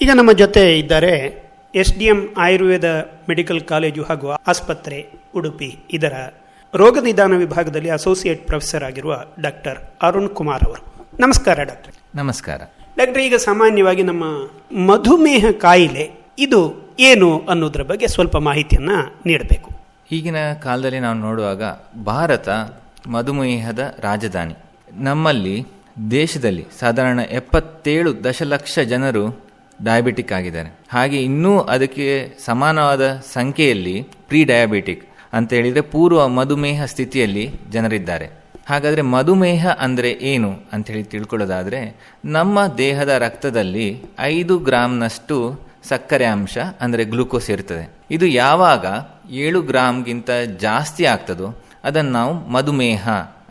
ಈಗ ನಮ್ಮ ಜೊತೆ ಇದ್ದಾರೆ SDM ಆಯುರ್ವೇದ ಮೆಡಿಕಲ್ ಕಾಲೇಜು ಹಾಗೂ ಆಸ್ಪತ್ರೆ ಉಡುಪಿ ಇದರ ರೋಗ ನಿದಾನ ವಿಭಾಗದಲ್ಲಿ ಅಸೋಸಿಯೇಟ್ ಪ್ರೊಫೆಸರ್ ಆಗಿರುವ ಡಾಕ್ಟರ್ ಅರುಣ್ ಕುಮಾರ್ ಅವರು. ನಮಸ್ಕಾರ ಡಾಕ್ಟರ್. ನಮಸ್ಕಾರ ಡಾಕ್ಟರ್. ಈಗ ಸಾಮಾನ್ಯವಾಗಿ ನಮ್ಮ ಮಧುಮೇಹ ಕಾಯಿಲೆ ಇದು ಏನು ಅನ್ನೋದ್ರ ಬಗ್ಗೆ ಸ್ವಲ್ಪ ಮಾಹಿತಿಯನ್ನು ನೀಡಬೇಕು. ಈಗಿನ ಕಾಲದಲ್ಲಿ ನಾವು ನೋಡುವಾಗ ಭಾರತ ಮಧುಮೇಹದ ರಾಜಧಾನಿ. ನಮ್ಮಲ್ಲಿ ದೇಶದಲ್ಲಿ ಸಾಧಾರಣ 77 ದಶಲಕ್ಷ ಜನರು ಡಯಾಬಿಟಿಕ್ ಆಗಿದ್ದಾರೆ. ಹಾಗೆ ಇನ್ನೂ ಅದಕ್ಕೆ ಸಮಾನವಾದ ಸಂಖ್ಯೆಯಲ್ಲಿ ಪ್ರೀ ಡಯಾಬಿಟಿಕ್ ಅಂತ ಹೇಳಿದರೆ ಪೂರ್ವ ಮಧುಮೇಹ ಸ್ಥಿತಿಯಲ್ಲಿ ಜನರಿದ್ದಾರೆ. ಹಾಗಾದರೆ ಮಧುಮೇಹ ಅಂದರೆ ಏನು ಅಂಥೇಳಿ ತಿಳ್ಕೊಳ್ಳೋದಾದರೆ, ನಮ್ಮ ದೇಹದ ರಕ್ತದಲ್ಲಿ 5 ಗ್ರಾಮ್ನಷ್ಟು ಸಕ್ಕರೆ ಅಂಶ ಅಂದರೆ ಗ್ಲೂಕೋಸ್ ಇರ್ತದೆ. ಇದು ಯಾವಾಗ 7 ಗ್ರಾಮ್ಗಿಂತ ಜಾಸ್ತಿ ಆಗ್ತದೋ ಅದನ್ನು ನಾವು ಮಧುಮೇಹ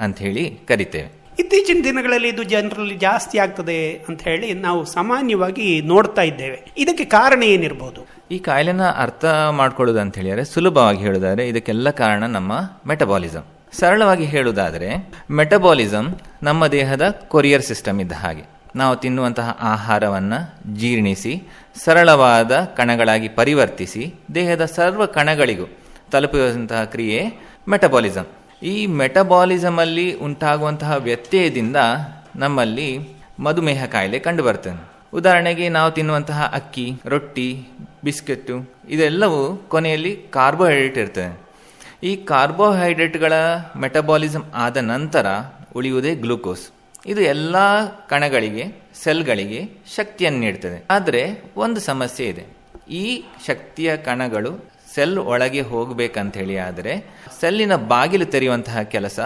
ಅಂಥೇಳಿ ಕರಿತೇವೆ. ಇತ್ತೀಚಿನ ದಿನಗಳಲ್ಲಿ ಇದು ಜನರಲ್ಲಿ ಜಾಸ್ತಿ ಆಗ್ತದೆ ಅಂತ ಹೇಳಿ ನಾವು ಸಾಮಾನ್ಯವಾಗಿ ನೋಡ್ತಾ ಇದ್ದೇವೆ. ಇದಕ್ಕೆ ಕಾರಣ ಏನಿರ್ಬೋದು? ಈ ಕಾಯಿಲೆನ ಅರ್ಥ ಮಾಡ್ಕೊಳ್ಳೋದು ಅಂತ ಹೇಳಿದರೆ, ಸುಲಭವಾಗಿ ಹೇಳೋದಾದರೆ ಇದಕ್ಕೆಲ್ಲ ಕಾರಣ ನಮ್ಮ ಮೆಟಬಾಲಿಸಮ್. ಸರಳವಾಗಿ ಹೇಳುವುದಾದರೆ ಮೆಟಬಾಲಿಸಮ್ ನಮ್ಮ ದೇಹದ ಕೊರಿಯರ್ ಸಿಸ್ಟಮ್ ಇದ್ದ ಹಾಗೆ. ನಾವು ತಿನ್ನುವಂತಹ ಆಹಾರವನ್ನು ಜೀರ್ಣಿಸಿ ಸರಳವಾದ ಕಣಗಳಾಗಿ ಪರಿವರ್ತಿಸಿ ದೇಹದ ಸರ್ವ ಕಣಗಳಿಗೂ ತಲುಪುವಂತಹ ಕ್ರಿಯೆ ಮೆಟಬಾಲಿಸಮ್. ಈ ಮೆಟಬಾಲಿಸಮಲ್ಲಿ ಉಂಟಾಗುವಂತಹ ವ್ಯತ್ಯಯದಿಂದ ನಮ್ಮಲ್ಲಿ ಮಧುಮೇಹ ಕಾಯಿಲೆ ಕಂಡುಬರ್ತದೆ. ಉದಾಹರಣೆಗೆ ನಾವು ತಿನ್ನುವಂತಹ ಅಕ್ಕಿ, ರೊಟ್ಟಿ, ಬಿಸ್ಕೆಟ್ಟು ಇದೆಲ್ಲವೂ ಕೊನೆಯಲ್ಲಿ ಕಾರ್ಬೋಹೈಡ್ರೇಟ್ ಇರ್ತದೆ. ಈ ಕಾರ್ಬೋಹೈಡ್ರೇಟ್ಗಳ ಮೆಟಬಾಲಿಸಮ್ ಆದ ನಂತರ ಉಳಿಯುವುದೇ ಗ್ಲೂಕೋಸ್. ಇದು ಎಲ್ಲ ಕಣಗಳಿಗೆ, ಸೆಲ್ಗಳಿಗೆ ಶಕ್ತಿಯನ್ನು ನೀಡ್ತದೆ. ಆದರೆ ಒಂದು ಸಮಸ್ಯೆ ಇದೆ. ಈ ಶಕ್ತಿಯ ಕಣಗಳು ಸೆಲ್ ಒಳಗೆ ಹೋಗಬೇಕಂತ ಹೇಳಿ ಆದರೆ ಸೆಲ್ಲಿನ ಬಾಗಿಲು ತೆರೆಯುವಂತಹ ಕೆಲಸ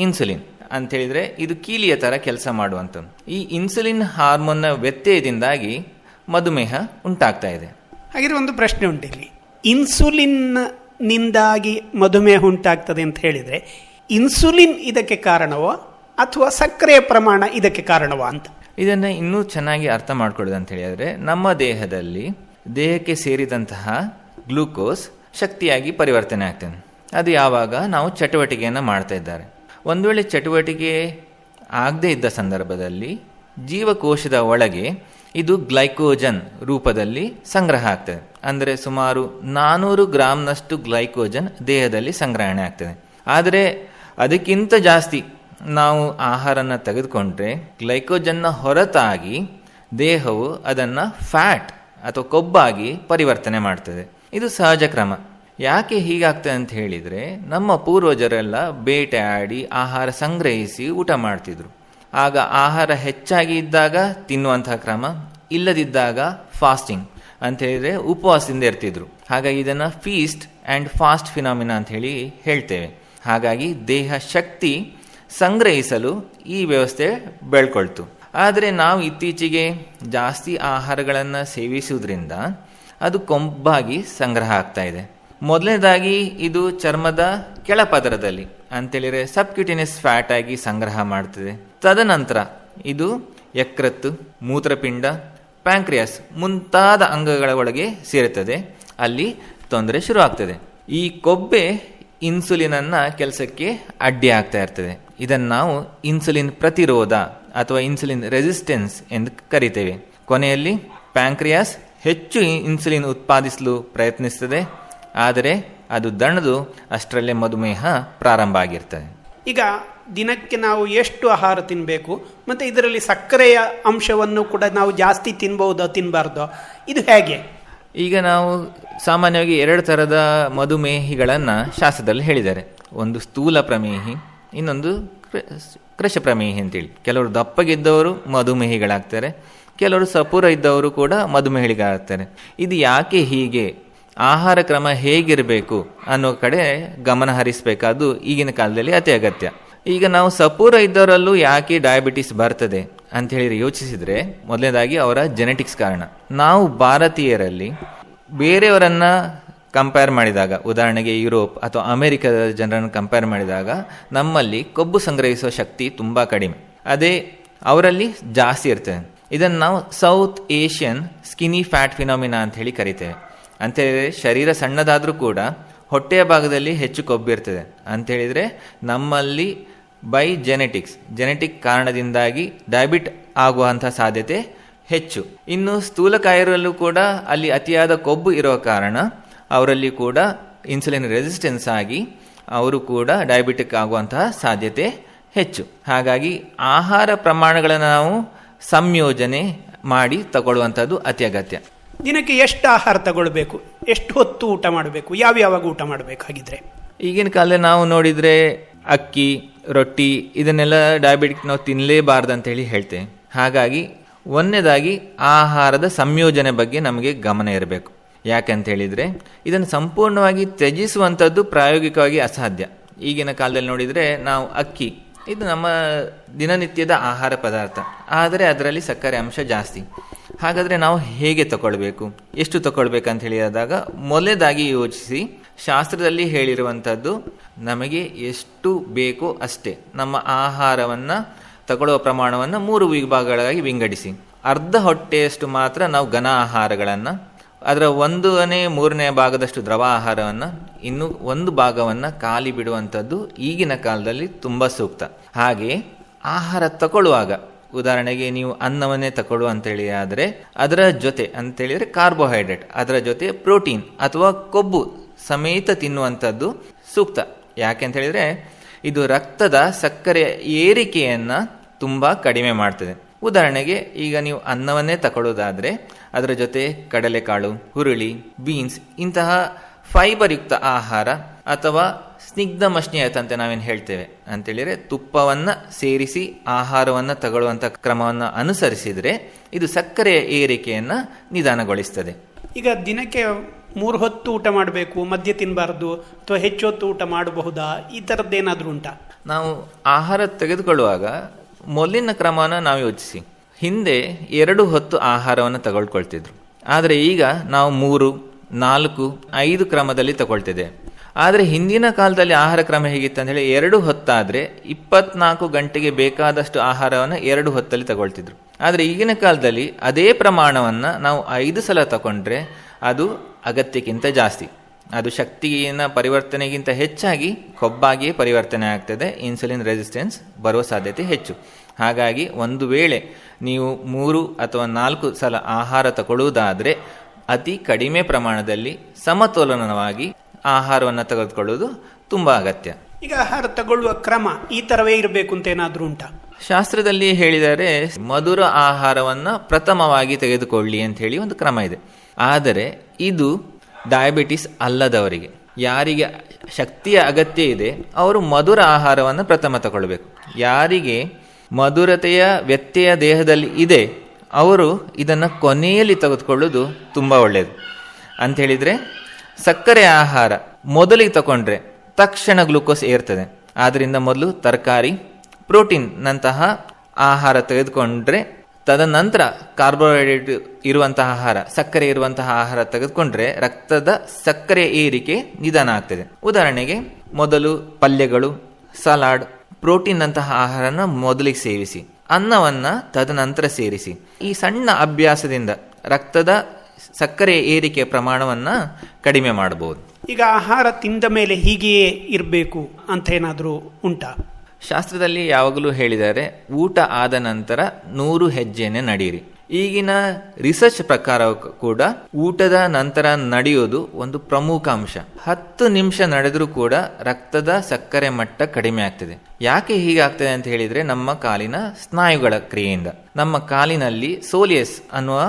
ಇನ್ಸುಲಿನ್ ಅಂತ ಹೇಳಿದ್ರೆ ಇದು ಕೀಲಿಯ ತರ ಕೆಲಸ ಮಾಡುವಂಥದ್ದು. ಈ ಇನ್ಸುಲಿನ್ ಹಾರ್ಮೋನ್ನ ವ್ಯತ್ಯಯದಿಂದಾಗಿ ಮಧುಮೇಹ ಉಂಟಾಗ್ತಾ ಇದೆ. ಹಾಗೆ ಒಂದು ಪ್ರಶ್ನೆ ಉಂಟಿಲ್ಲಿ, ಇನ್ಸುಲಿನ್ ನಿಂದಾಗಿ ಮಧುಮೇಹ ಉಂಟಾಗ್ತದೆ ಅಂತ ಹೇಳಿದ್ರೆ ಇನ್ಸುಲಿನ್ ಇದಕ್ಕೆ ಕಾರಣವೋ ಅಥವಾ ಸಕ್ಕರೆಯ ಪ್ರಮಾಣ ಇದಕ್ಕೆ ಕಾರಣವಾ ಅಂತ? ಇದನ್ನು ಇನ್ನೂ ಚೆನ್ನಾಗಿ ಅರ್ಥ ಮಾಡ್ಕೊಳ್ಳೋದು ಅಂತ ಹೇಳಿದ್ರೆ, ನಮ್ಮ ದೇಹದಲ್ಲಿ ದೇಹಕ್ಕೆ ಸೇರಿದಂತಹ ಗ್ಲೂಕೋಸ್ ಶಕ್ತಿಯಾಗಿ ಪರಿವರ್ತನೆ ಆಗ್ತದೆ. ಅದು ಯಾವಾಗ ನಾವು ಚಟುವಟಿಕೆಯನ್ನು ಮಾಡ್ತಾ ಇದ್ದಾರೆ. ಒಂದು ವೇಳೆ ಚಟುವಟಿಕೆ ಆಗದೇ ಇದ್ದ ಸಂದರ್ಭದಲ್ಲಿ ಜೀವಕೋಶದ ಒಳಗೆ ಇದು ಗ್ಲೈಕೋಜನ್ ರೂಪದಲ್ಲಿ ಸಂಗ್ರಹ ಆಗ್ತದೆ. ಅಂದರೆ ಸುಮಾರು 400 ಗ್ರಾಮ್ನಷ್ಟು ಗ್ಲೈಕೋಜನ್ ದೇಹದಲ್ಲಿ ಸಂಗ್ರಹಣೆ ಆಗ್ತದೆ. ಆದರೆ ಅದಕ್ಕಿಂತ ಜಾಸ್ತಿ ನಾವು ಆಹಾರನ ತೆಗೆದುಕೊಂಡ್ರೆ ಗ್ಲೈಕೋಜನ್ನ ಹೊರತಾಗಿ ದೇಹವು ಅದನ್ನು ಫ್ಯಾಟ್ ಅಥವಾ ಕೊಬ್ಬಾಗಿ ಪರಿವರ್ತನೆ ಮಾಡ್ತದೆ. ಇದು ಸಹಜ ಕ್ರಮ. ಯಾಕೆ ಹೀಗಾಗ್ತದೆ ಅಂತ ಹೇಳಿದರೆ, ನಮ್ಮ ಪೂರ್ವಜರೆಲ್ಲ ಬೇಟೆ ಆಡಿ ಆಹಾರ ಸಂಗ್ರಹಿಸಿ ಊಟ ಮಾಡ್ತಿದ್ರು. ಆಗ ಆಹಾರ ಹೆಚ್ಚಾಗಿ ಇದ್ದಾಗ ತಿನ್ನುವಂತಹ ಕ್ರಮ, ಇಲ್ಲದಿದ್ದಾಗ ಫಾಸ್ಟಿಂಗ್ ಅಂತ ಹೇಳಿದರೆ ಉಪವಾಸದಿಂದ ಇರ್ತಿದ್ರು. ಹಾಗಾಗಿ ಇದನ್ನು ಫೀಸ್ಟ್ ಆ್ಯಂಡ್ ಫಾಸ್ಟ್ ಫಿನಾಮಿನಾ ಅಂತ ಹೇಳಿ ಹೇಳ್ತೇವೆ. ಹಾಗಾಗಿ ದೇಹ ಶಕ್ತಿ ಸಂಗ್ರಹಿಸಲು ಈ ವ್ಯವಸ್ಥೆ ಬೆಳ್ಕೊಳ್ತು. ಆದರೆ ನಾವು ಇತ್ತೀಚೆಗೆ ಜಾಸ್ತಿ ಆಹಾರಗಳನ್ನು ಸೇವಿಸುವುದರಿಂದ ಅದು ಕೊಂಬಾಗಿ ಸಂಗ್ರಹ ಆಗ್ತಾ ಇದೆ. ಮೊದಲನೇದಾಗಿ ಇದು ಚರ್ಮದ ಕೆಳಪದರದಲ್ಲಿ ಅಂತೇಳಿದರೆ ಸಬ್ಕ್ಯೂಟೇನಿಯಸ್ ಫ್ಯಾಟ್ ಆಗಿ ಸಂಗ್ರಹ ಮಾಡ್ತದೆ. ತದನಂತರ ಇದು ಯಕೃತ್ತು, ಮೂತ್ರಪಿಂಡ, ಪ್ಯಾಂಕ್ರಿಯಾಸ್ ಮುಂತಾದ ಅಂಗಗಳ ಒಳಗೆ ಸೇರುತ್ತದೆ. ಅಲ್ಲಿ ತೊಂದರೆ ಶುರು ಆಗ್ತದೆ. ಈ ಕೊಬ್ಬೆ ಇನ್ಸುಲಿನನ್ನು ಕೆಲಸಕ್ಕೆ ಅಡ್ಡಿ ಆಗ್ತಾ ಇರ್ತದೆ. ಇದನ್ನು ನಾವು ಇನ್ಸುಲಿನ್ ಪ್ರತಿರೋಧ ಅಥವಾ ಇನ್ಸುಲಿನ್ ರೆಸಿಸ್ಟೆನ್ಸ್ ಎಂದು ಕರಿತೇವೆ. ಕೊನೆಯಲ್ಲಿ ಪ್ಯಾಂಕ್ರಿಯಾಸ್ ಹೆಚ್ಚು ಇನ್ಸುಲಿನ್ ಉತ್ಪಾದಿಸಲು ಪ್ರಯತ್ನಿಸ್ತದೆ. ಆದರೆ ಅದು ದಣದು ಅಷ್ಟರಲ್ಲೇ ಮಧುಮೇಹ ಪ್ರಾರಂಭ ಆಗಿರ್ತದೆ. ಈಗ ದಿನಕ್ಕೆ ನಾವು ಎಷ್ಟು ಆಹಾರ ತಿನ್ನಬೇಕು ಮತ್ತು ಇದರಲ್ಲಿ ಸಕ್ಕರೆಯ ಅಂಶವನ್ನು ಕೂಡ ನಾವು ಜಾಸ್ತಿ ತಿನ್ಬಹುದೋ ತಿನ್ನಬಾರ್ದೋ, ಇದು ಹೇಗೆ? ಈಗ ನಾವು ಸಾಮಾನ್ಯವಾಗಿ 2 ಥರದ ಮಧುಮೇಹಿಗಳನ್ನು ಶಾಸ್ತ್ರದಲ್ಲಿ ಹೇಳಿದ್ದಾರೆ. ಒಂದು ಸ್ಥೂಲ ಪ್ರಮೇಹಿ, ಇನ್ನೊಂದು ಕೃಶ ಪ್ರಮೇಹಿ ಅಂತೇಳಿ. ಕೆಲವರು ದಪ್ಪಗಿದ್ದವರು ಮಧುಮೇಹಿಗಳಾಗ್ತಾರೆ, ಕೆಲವರು ಸಪೂರ ಇದ್ದವರು ಕೂಡ ಮಧುಮೇಹಿಗಳಾಗ್ತಾರೆ. ಇದು ಯಾಕೆ ಹೀಗೆ, ಆಹಾರ ಕ್ರಮ ಹೇಗಿರಬೇಕು ಅನ್ನೋ ಕಡೆ ಗಮನ ಹರಿಸಬೇಕಾದ್ದು ಈಗಿನ ಕಾಲದಲ್ಲಿ ಅತಿ ಅಗತ್ಯ. ಈಗ ನಾವು ಸಪೂರ ಇದ್ದವರಲ್ಲೂ ಯಾಕೆ ಡಯಾಬಿಟಿಸ್ ಬರ್ತದೆ ಅಂತ ಹೇಳಿ ಯೋಚಿಸಿದರೆ, ಮೊದಲನೇದಾಗಿ ಅವರ ಜೆನೆಟಿಕ್ಸ್ ಕಾರಣ. ನಾವು ಭಾರತೀಯರಲ್ಲಿ ಬೇರೆಯವರನ್ನ ಕಂಪೇರ್ ಮಾಡಿದಾಗ, ಉದಾಹರಣೆಗೆ ಯುರೋಪ್ ಅಥವಾ ಅಮೆರಿಕದ ಜನರನ್ನು ಕಂಪೇರ್ ಮಾಡಿದಾಗ ನಮ್ಮಲ್ಲಿ ಕೊಬ್ಬು ಸಂಗ್ರಹಿಸುವ ಶಕ್ತಿ ತುಂಬ ಕಡಿಮೆ, ಅದೇ ಅವರಲ್ಲಿ ಜಾಸ್ತಿ ಇರ್ತದೆ. ಇದನ್ನು ನಾವು south Asian skinny fat phenomena ಅಂತ ಹೇಳಿ ಕರಿತೇವೆ. ಅಂತೇಳಿದರೆ ಶರೀರ ಸಣ್ಣದಾದರೂ ಕೂಡ ಹೊಟ್ಟೆಯ ಭಾಗದಲ್ಲಿ ಹೆಚ್ಚು ಕೊಬ್ಬಿರ್ತದೆ ಅಂಥೇಳಿದರೆ ನಮ್ಮಲ್ಲಿ ಬೈ ಜೆನೆಟಿಕ್ ಕಾರಣದಿಂದಾಗಿ ಡಯಾಬಿಟ್ ಆಗುವಂಥ ಸಾಧ್ಯತೆ ಹೆಚ್ಚು. ಇನ್ನು ಸ್ಥೂಲಕಾಯರಲ್ಲೂ ಕೂಡ ಅಲ್ಲಿ ಅತಿಯಾದ ಕೊಬ್ಬು ಇರೋ ಕಾರಣ ಅವರಲ್ಲಿ ಕೂಡ ಇನ್ಸುಲಿನ್ ರೆಸಿಸ್ಟೆನ್ಸ್ ಆಗಿ ಅವರು ಕೂಡ ಡಯಾಬಿಟಿಕ್ ಆಗುವಂತಹ ಸಾಧ್ಯತೆ ಹೆಚ್ಚು. ಹಾಗಾಗಿ ಆಹಾರ ಪ್ರಮಾಣಗಳನ್ನು ನಾವು ಸಂಯೋಜನೆ ಮಾಡಿ ತಗೊಳ್ಳುವಂಥದ್ದು ಅತಿ ಅಗತ್ಯ. ದಿನಕ್ಕೆ ಎಷ್ಟು ಆಹಾರ ತಗೊಳ್ಬೇಕು, ಎಷ್ಟು ಹೊತ್ತು ಊಟ ಮಾಡಬೇಕು, ಯಾವ್ಯಾವಾಗ ಊಟ ಮಾಡಬೇಕಾಗಿದ್ರೆ? ಈಗಿನ ಕಾಲದಲ್ಲಿ ನಾವು ನೋಡಿದರೆ ಅಕ್ಕಿ, ರೊಟ್ಟಿ ಇದನ್ನೆಲ್ಲ ಡಯಾಬಿಟಿಕ್ ನಾವು ತಿನ್ನಲೇಬಾರ್ದು ಅಂತೇಳಿ ಹೇಳ್ತೇವೆ. ಹಾಗಾಗಿ ಒಂದನೇದಾಗಿ ಆಹಾರದ ಸಂಯೋಜನೆ ಬಗ್ಗೆ ನಮಗೆ ಗಮನ ಇರಬೇಕು. ಯಾಕಂತ ಹೇಳಿದರೆ ಇದನ್ನು ಸಂಪೂರ್ಣವಾಗಿ ತ್ಯಜಿಸುವಂಥದ್ದು ಪ್ರಾಯೋಗಿಕವಾಗಿ ಅಸಾಧ್ಯ. ಈಗಿನ ಕಾಲದಲ್ಲಿ ನೋಡಿದರೆ ನಾವು ಅಕ್ಕಿ ಇದು ನಮ್ಮ ದಿನನಿತ್ಯದ ಆಹಾರ ಪದಾರ್ಥ, ಆದರೆ ಅದರಲ್ಲಿ ಸಕ್ಕರೆ ಅಂಶ ಜಾಸ್ತಿ. ಹಾಗಾದರೆ ನಾವು ಹೇಗೆ ತಗೊಳ್ಬೇಕು, ಎಷ್ಟು ತಗೊಳ್ಬೇಕಂತ ಹೇಳಿದಾಗ ಮೊದಲನೇದಾಗಿ ಯೋಚಿಸಿ, ಶಾಸ್ತ್ರದಲ್ಲಿ ಹೇಳಿರುವಂಥದ್ದು ನಮಗೆ ಎಷ್ಟು ಬೇಕೋ ಅಷ್ಟೇ ನಮ್ಮ ಆಹಾರವನ್ನು ತಗೊಳ್ಳುವ ಪ್ರಮಾಣವನ್ನು 3 ವಿಭಾಗಗಳಾಗಿ ವಿಂಗಡಿಸಿ. ಅರ್ಧ ಹೊಟ್ಟೆಯಷ್ಟು ಮಾತ್ರ ನಾವು ಘನ ಆಹಾರಗಳನ್ನು, ಅದರ 1/3 ಭಾಗದಷ್ಟು ದ್ರವ ಆಹಾರವನ್ನು, ಇನ್ನು 1 ಭಾಗವನ್ನು ಖಾಲಿ ಬಿಡುವಂಥದ್ದು ಈಗಿನ ಕಾಲದಲ್ಲಿ ತುಂಬ ಸೂಕ್ತ. ಹಾಗೆ ಆಹಾರ ತಗೊಳ್ಳುವಾಗ ಉದಾಹರಣೆಗೆ ನೀವು ಅನ್ನವನ್ನೇ ತಗೊಳ್ಳು ಅಂತೇಳಿ ಆದರೆ ಅದರ ಜೊತೆ ಅಂತೇಳಿದರೆ ಕಾರ್ಬೋಹೈಡ್ರೇಟ್, ಅದರ ಜೊತೆ ಪ್ರೋಟೀನ್ ಅಥವಾ ಕೊಬ್ಬು ಸಮೇತ ತಿನ್ನುವಂಥದ್ದು ಸೂಕ್ತ. ಯಾಕೆ ಅಂತ ಹೇಳಿದರೆ ಇದು ರಕ್ತದ ಸಕ್ಕರೆ ಏರಿಕೆಯನ್ನು ತುಂಬ ಕಡಿಮೆ ಮಾಡ್ತದೆ. ಉದಾಹರಣೆಗೆ ಈಗ ನೀವು ಅನ್ನವನ್ನೇ ತಗೊಳ್ಳೋದಾದರೆ ಅದರ ಜೊತೆ ಕಡಲೆಕಾಳು, ಹುರುಳಿ, ಬೀನ್ಸ್ ಇಂತಹ ಫೈಬರ್ ಯುಕ್ತ ಆಹಾರ ಅಥವಾ ಸ್ನಿಗ್ಧ ಮಶ್ನಿಯತ್ ಅಂತ ನಾವೇನು ಹೇಳ್ತೇವೆ ಅಂತೇಳಿದರೆ ತುಪ್ಪವನ್ನು ಸೇರಿಸಿ ಆಹಾರವನ್ನು ತಗೊಳ್ಳುವಂಥ ಕ್ರಮವನ್ನು ಅನುಸರಿಸಿದರೆ ಇದು ಸಕ್ಕರೆಯ ಏರಿಕೆಯನ್ನು ನಿಧಾನಗೊಳಿಸ್ತದೆ. ಈಗ ದಿನಕ್ಕೆ 3 ಹೊತ್ತು ಊಟ ಮಾಡಬೇಕು, ಮದ್ಯ ತಿನ್ನಬಾರ್ದು ಅಥವಾ ಹೆಚ್ಚು ಹೊತ್ತು ಊಟ ಮಾಡಬಹುದಾ, ಈ ಥರದ್ದೇನಾದರೂ ಉಂಟಾ? ನಾವು ಆಹಾರ ತೆಗೆದುಕೊಳ್ಳುವಾಗ ಮೊದಲಿನ ಕ್ರಮನ ನಾವು ಯೋಚಿಸಿ. ಹಿಂದೆ 2 ಹೊತ್ತು ಆಹಾರವನ್ನು ತಗೊಳ್ಕೊಳ್ತಿದ್ರು, ಆದರೆ ಈಗ ನಾವು 3, 4, 5 ಕ್ರಮದಲ್ಲಿ ತಗೊಳ್ತಿದ್ದೇವೆ. ಆದರೆ ಹಿಂದಿನ ಕಾಲದಲ್ಲಿ ಆಹಾರ ಕ್ರಮ ಹೇಗಿತ್ತು ಅಂತ ಹೇಳಿ 2 ಹೊತ್ತಾದರೆ 24 ಗಂಟೆಗೆ ಬೇಕಾದಷ್ಟು ಆಹಾರವನ್ನು 2 ಹೊತ್ತಲ್ಲಿ ತಗೊಳ್ತಿದ್ರು. ಆದರೆ ಈಗಿನ ಕಾಲದಲ್ಲಿ ಅದೇ ಪ್ರಮಾಣವನ್ನು ನಾವು 5 ಸಲ ತಗೊಂಡ್ರೆ ಅದು ಅಗತ್ಯಕ್ಕಿಂತ ಜಾಸ್ತಿ, ಅದು ಶಕ್ತಿಯ ಪರಿವರ್ತನೆಗಿಂತ ಹೆಚ್ಚಾಗಿ ಕೊಬ್ಬಾಗಿಯೇ ಪರಿವರ್ತನೆ ಆಗ್ತದೆ. ಇನ್ಸುಲಿನ್ ರೆಸಿಸ್ಟೆನ್ಸ್ ಬರುವ ಸಾಧ್ಯತೆ ಹೆಚ್ಚು. ಹಾಗಾಗಿ ಒಂದು ವೇಳೆ ನೀವು 3 ಅಥವಾ 4 ಸಲ ಆಹಾರ ತಗೊಳ್ಳುವುದಾದರೆ ಅತಿ ಕಡಿಮೆ ಪ್ರಮಾಣದಲ್ಲಿ ಸಮತೋಲನವಾಗಿ ಆಹಾರವನ್ನು ತೆಗೆದುಕೊಳ್ಳುವುದು ತುಂಬ ಅಗತ್ಯ. ಈಗ ಆಹಾರ ತಗೊಳ್ಳುವ ಕ್ರಮ ಈ ಥರವೇ ಇರಬೇಕು ಅಂತ ಏನಾದರೂ ಉಂಟಾ? ಶಾಸ್ತ್ರದಲ್ಲಿ ಹೇಳಿದರೆ ಮಧುರ ಆಹಾರವನ್ನು ಪ್ರಥಮವಾಗಿ ತೆಗೆದುಕೊಳ್ಳಿ ಅಂತ ಹೇಳಿ ಒಂದು ಕ್ರಮ ಇದೆ. ಆದರೆ ಇದು ಡಯಾಬಿಟಿಸ್ ಅಲ್ಲದವರಿಗೆ, ಯಾರಿಗೆ ಶಕ್ತಿಯ ಅಗತ್ಯ ಇದೆ ಅವರು ಮಧುರ ಆಹಾರವನ್ನು ಪ್ರಥಮ ತಗೊಳ್ಬೇಕು. ಯಾರಿಗೆ ಮಧುರತೆಯ ವ್ಯತ್ಯಯ ದೇಹದಲ್ಲಿ ಇದೆ ಅವರು ಇದನ್ನು ಕೊನೆಯಲ್ಲಿ ತೆಗೆದುಕೊಳ್ಳೋದು ತುಂಬ ಒಳ್ಳೆಯದು. ಅಂಥೇಳಿದರೆ ಸಕ್ಕರೆ ಆಹಾರ ಮೊದಲಿಗೆ ತಗೊಂಡ್ರೆ ತಕ್ಷಣ ಗ್ಲೂಕೋಸ್ ಏರ್ತದೆ. ಆದ್ದರಿಂದ ಮೊದಲು ತರಕಾರಿ, ಪ್ರೋಟೀನ್ ನಂತಹ ಆಹಾರ ತೆಗೆದುಕೊಂಡ್ರೆ ತದನಂತರ ಕಾರ್ಬೋಹೈಡ್ರೇಟ್ ಇರುವಂತಹ ಆಹಾರ, ಸಕ್ಕರೆ ಇರುವಂತಹ ಆಹಾರ ತೆಗೆದುಕೊಂಡ್ರೆ ರಕ್ತದ ಸಕ್ಕರೆ ಏರಿಕೆ ನಿಧಾನ ಆಗ್ತದೆ. ಉದಾಹರಣೆಗೆ ಮೊದಲು ಪಲ್ಯಗಳು, ಸಲಾಡ್, ಪ್ರೋಟೀನ್ ನಂತಹ ಆಹಾರನ ಮೊದಲಿಗೆ ಸೇವಿಸಿ, ಅನ್ನವನ್ನು ತದನಂತರ ಸೇರಿಸಿ. ಈ ಸಣ್ಣ ಅಭ್ಯಾಸದಿಂದ ರಕ್ತದ ಸಕ್ಕರೆ ಏರಿಕೆ ಪ್ರಮಾಣವನ್ನು ಕಡಿಮೆ ಮಾಡಬಹುದು. ಈಗ ಆಹಾರ ತಿಂದ ಮೇಲೆ ಹೀಗೆಯೇ ಇರಬೇಕು ಅಂತ ಏನಾದರೂ ಉಂಟಾ? ಶಾಸ್ತ್ರದಲ್ಲಿ ಯಾವಾಗಲೂ ಹೇಳಿದ್ದಾರೆ ಊಟ ಆದ ನಂತರ 100 ಹೆಜ್ಜೆನೇ ನಡೆಯಿರಿ. ಈಗಿನ ರಿಸರ್ಚ್ ಪ್ರಕಾರ ಕೂಡ ಊಟದ ನಂತರ ನಡೆಯೋದು ಒಂದು ಪ್ರಮುಖ ಅಂಶ. 10 ನಿಮಿಷ ನಡೆದರೂ ಕೂಡ ರಕ್ತದ ಸಕ್ಕರೆ ಮಟ್ಟ ಕಡಿಮೆ ಆಗ್ತದೆ. ಯಾಕೆ ಹೀಗಾಗ್ತದೆ ಅಂತ ಹೇಳಿದ್ರೆ ನಮ್ಮ ಕಾಲಿನ ಸ್ನಾಯುಗಳ ಕ್ರಿಯೆಯಿಂದ. ನಮ್ಮ ಕಾಲಿನಲ್ಲಿ ಸೋಲಿಯಸ್ ಅನ್ನುವ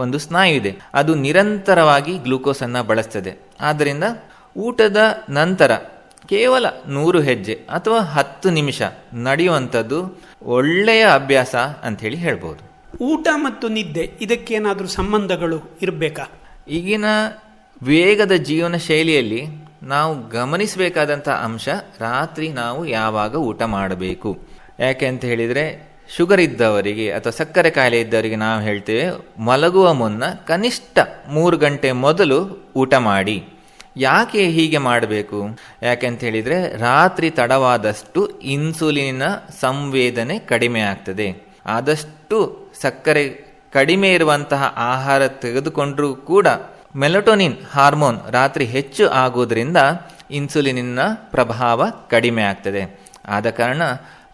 ಒಂದು ಸ್ನಾಯು ಇದೆ, ಅದು ನಿರಂತರವಾಗಿ ಗ್ಲೂಕೋಸ್ ಅನ್ನ ಬಳಸ್ತದೆ. ಆದ್ದರಿಂದ ಊಟದ ನಂತರ ಕೇವಲ 100 ಹೆಜ್ಜೆ ಅಥವಾ 10 ನಿಮಿಷ ನಡೆಯುವಂಥದ್ದು ಒಳ್ಳೆಯ ಅಭ್ಯಾಸ ಅಂತ ಹೇಳಿ ಹೇಳ್ಬೋದು. ಊಟ ಮತ್ತು ನಿದ್ದೆ ಇದಕ್ಕೇನಾದರೂ ಸಂಬಂಧಗಳು ಇರಬೇಕಾ? ಈಗಿನ ವೇಗದ ಜೀವನ ಶೈಲಿಯಲ್ಲಿ ನಾವು ಗಮನಿಸಬೇಕಾದಂಥ ಅಂಶ ರಾತ್ರಿ ನಾವು ಯಾವಾಗ ಊಟ ಮಾಡಬೇಕು. ಯಾಕೆ ಅಂತ ಹೇಳಿದರೆ ಶುಗರ್ ಇದ್ದವರಿಗೆ ಅಥವಾ ಸಕ್ಕರೆ ಕಾಯಿಲೆ ಇದ್ದವರಿಗೆ ನಾವು ಹೇಳ್ತೇವೆ ಮಲಗುವ ಮುನ್ನ ಕನಿಷ್ಠ 3 ಗಂಟೆ ಮೊದಲು ಊಟ ಮಾಡಿ. ಯಾಕೆ ಹೀಗೆ ಮಾಡಬೇಕು? ಯಾಕೆಂತ ಹೇಳಿದರೆ ರಾತ್ರಿ ತಡವಾದಷ್ಟು ಇನ್ಸುಲಿನ ಸಂವೇದನೆ ಕಡಿಮೆ ಆಗ್ತದೆ. ಆದಷ್ಟು ಸಕ್ಕರೆ ಕಡಿಮೆ ಇರುವಂತಹ ಆಹಾರ ತೆಗೆದುಕೊಂಡ್ರೂ ಕೂಡ ಮೆಲಟೋನಿನ್ ಹಾರ್ಮೋನ್ ರಾತ್ರಿ ಹೆಚ್ಚು ಆಗುವುದರಿಂದ ಇನ್ಸುಲಿನ್ನ ಪ್ರಭಾವ ಕಡಿಮೆ ಆಗ್ತದೆ. ಆದ ಕಾರಣ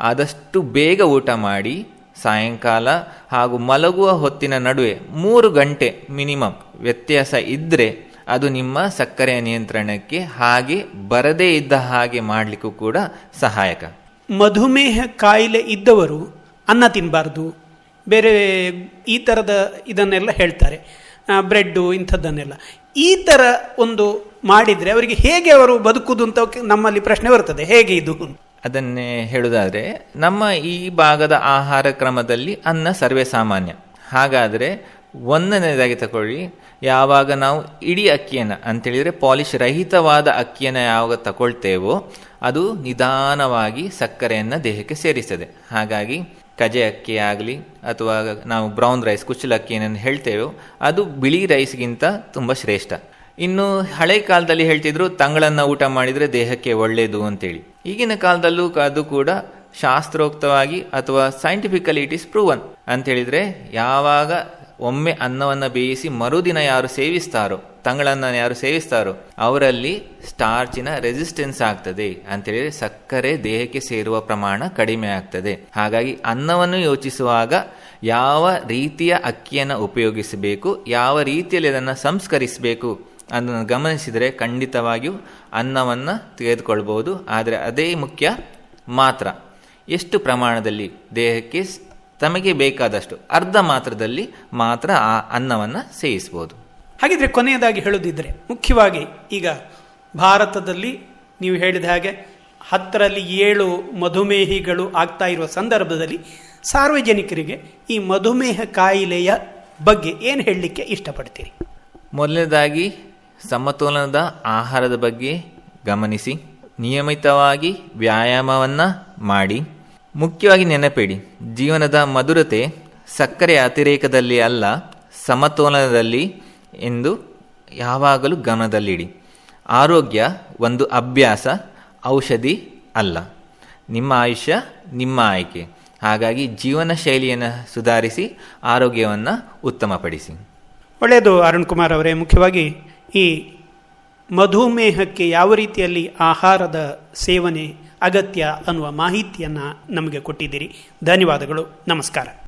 ಆದಷ್ಟು ಬೇಗ ಊಟ ಮಾಡಿ ಸಾಯಂಕಾಲ ಹಾಗೂ ಮಲಗುವ ಹೊತ್ತಿನ ನಡುವೆ 3 ಗಂಟೆ ಮಿನಿಮಮ್ ವ್ಯತ್ಯಾಸ ಇದ್ದರೆ ಅದು ನಿಮ್ಮ ಸಕ್ಕರೆಯ ನಿಯಂತ್ರಣಕ್ಕೆ ಹಾಗೆ ಬರದೇ ಇದ್ದ ಹಾಗೆ ಮಾಡಲಿಕ್ಕೂ ಕೂಡ ಸಹಾಯಕ. ಮಧುಮೇಹ ಕಾಯಿಲೆ ಇದ್ದವರು ಅನ್ನ ತಿನ್ನಬಾರ್ದು, ಬೇರೆ ಈ ಥರದ ಇದನ್ನೆಲ್ಲ ಹೇಳ್ತಾರೆ, ಬ್ರೆಡ್ಡು ಇಂಥದ್ದನ್ನೆಲ್ಲ. ಈ ಥರ ಒಂದು ಮಾಡಿದರೆ ಅವರಿಗೆ ಹೇಗೆ ಅವರು ಬದುಕುವುದು ಅಂತ ನಮ್ಮಲ್ಲಿ ಪ್ರಶ್ನೆ ಬರ್ತದೆ. ಹೇಗೆ ಇದು? ಅದನ್ನೇ ಹೇಳುವುದಾದರೆ, ನಮ್ಮ ಈ ಭಾಗದ ಆಹಾರ ಕ್ರಮದಲ್ಲಿ ಅನ್ನ ಸರ್ವೇ ಸಾಮಾನ್ಯ. ಹಾಗಾದರೆ ಒಂದನೇದಾಗಿ ತಗೊಳ್ಳಿ, ಯಾವಾಗ ನಾವು ಇಡೀ ಅಕ್ಕಿಯನ್ನು ಅಂತೇಳಿದರೆ ಪಾಲಿಶ್ ರಹಿತವಾದ ಅಕ್ಕಿಯನ್ನು ಯಾವಾಗ ತಗೊಳ್ತೇವೋ ಅದು ನಿಧಾನವಾಗಿ ಸಕ್ಕರೆಯನ್ನು ದೇಹಕ್ಕೆ ಸೇರಿಸ್ತದೆ. ಹಾಗಾಗಿ ಕಜೆ ಅಕ್ಕಿ ಆಗಲಿ ಅಥವಾ ನಾವು ಬ್ರೌನ್ ರೈಸ್ ಕುಚ್ಚಲಕ್ಕಿ ಏನನ್ನು ಹೇಳ್ತೇವೋ ಅದು ಬಿಳಿ ರೈಸ್ಗಿಂತ ತುಂಬ ಶ್ರೇಷ್ಠ. ಇನ್ನು ಹಳೆ ಕಾಲದಲ್ಲಿ ಹೇಳ್ತಿದ್ರು ತಂಗಳನ್ನು ಊಟ ಮಾಡಿದರೆ ದೇಹಕ್ಕೆ ಒಳ್ಳೆಯದು ಅಂತೇಳಿ. ಈಗಿನ ಕಾಲದಲ್ಲೂ ಅದು ಕೂಡ ಶಾಸ್ತ್ರೋಕ್ತವಾಗಿ ಅಥವಾ ಸೈಂಟಿಫಿಕಲಿ ಇಟ್ ಈಸ್ ಪ್ರೂವನ್ ಅಂತೇಳಿದರೆ, ಯಾವಾಗ ಒಮ್ಮೆ ಅನ್ನವನ್ನು ಬೇಯಿಸಿ ಮರುದಿನ ಯಾರು ಸೇವಿಸ್ತಾರೋ, ತಂಗಳನ್ನು ಯಾರು ಸೇವಿಸ್ತಾರೋ ಅವರಲ್ಲಿ ಸ್ಟಾರ್ಚಿನ ರೆಸಿಸ್ಟೆನ್ಸ್ ಆಗ್ತದೆ ಅಂತೇಳಿದರೆ ಸಕ್ಕರೆ ದೇಹಕ್ಕೆ ಸೇರುವ ಪ್ರಮಾಣ ಕಡಿಮೆ ಆಗ್ತದೆ. ಹಾಗಾಗಿ ಅನ್ನವನ್ನು ಯೋಚಿಸುವಾಗ ಯಾವ ರೀತಿಯ ಅಕ್ಕಿಯನ್ನು ಉಪಯೋಗಿಸಬೇಕು, ಯಾವ ರೀತಿಯಲ್ಲಿ ಅದನ್ನು ಸಂಸ್ಕರಿಸಬೇಕು ಅದನ್ನು ಗಮನಿಸಿದರೆ ಖಂಡಿತವಾಗಿಯೂ ಅನ್ನವನ್ನು ತೆಗೆದುಕೊಳ್ಬೋದು. ಆದರೆ ಅದೇ ಮುಖ್ಯ, ಮಾತ್ರ ಎಷ್ಟು ಪ್ರಮಾಣದಲ್ಲಿ ದೇಹಕ್ಕೆ ತಮಗೆ ಬೇಕಾದಷ್ಟು ಅರ್ಧ ಮಾತ್ರದಲ್ಲಿ ಮಾತ್ರ ಆ ಅನ್ನವನ್ನು ಸೇವಿಸ್ಬೋದು. ಹಾಗಿದ್ರೆ ಕೊನೆಯದಾಗಿ ಹೇಳೋದಿದ್ರೆ, ಮುಖ್ಯವಾಗಿ ಈಗ ಭಾರತದಲ್ಲಿ ನೀವು ಹೇಳಿದ ಹಾಗೆ 10ರಲ್ಲಿ 7 ಮಧುಮೇಹಿಗಳು ಆಗ್ತಾ ಇರುವ ಸಂದರ್ಭದಲ್ಲಿ ಸಾರ್ವಜನಿಕರಿಗೆ ಈ ಮಧುಮೇಹ ಕಾಯಿಲೆಯ ಬಗ್ಗೆ ಏನು ಹೇಳಲಿಕ್ಕೆ ಇಷ್ಟಪಡ್ತೀರಿ? ಮೊದಲನೇದಾಗಿ ಸಮತೋಲನದ ಆಹಾರದ ಬಗ್ಗೆ ಗಮನಿಸಿ, ನಿಯಮಿತವಾಗಿ ವ್ಯಾಯಾಮವನ್ನು ಮಾಡಿ. ಮುಖ್ಯವಾಗಿ ನೆನಪಿಡಿ, ಜೀವನದ ಮಧುರತೆ ಸಕ್ಕರೆಯ ಅತಿರೇಕದಲ್ಲಿ ಅಲ್ಲ, ಸಮತೋಲನದಲ್ಲಿ ಎಂದು ಯಾವಾಗಲೂ ಗಮನದಲ್ಲಿಡಿ. ಆರೋಗ್ಯ ಒಂದು ಅಭ್ಯಾಸ, ಔಷಧಿ ಅಲ್ಲ. ನಿಮ್ಮ ಆಯುಷ್ಯ ನಿಮ್ಮ ಆಯ್ಕೆ. ಹಾಗಾಗಿ ಜೀವನ ಶೈಲಿಯನ್ನು ಸುಧಾರಿಸಿ ಆರೋಗ್ಯವನ್ನು ಉತ್ತಮಪಡಿಸಿ. ಒಳ್ಳೆಯದು ಅರುಣ್ ಕುಮಾರ್ ಅವರೇ. ಮುಖ್ಯವಾಗಿ ಈ ಮಧುಮೇಹಕ್ಕೆ ಯಾವ ರೀತಿಯಲ್ಲಿ ಆಹಾರದ ಸೇವನೆ ಅಗತ್ಯ ಅನ್ನುವ ಮಾಹಿತಿಯನ್ನು ನಮಗೆ ಕೊಟ್ಟಿದ್ದೀರಿ. ಧನ್ಯವಾದಗಳು. ನಮಸ್ಕಾರ.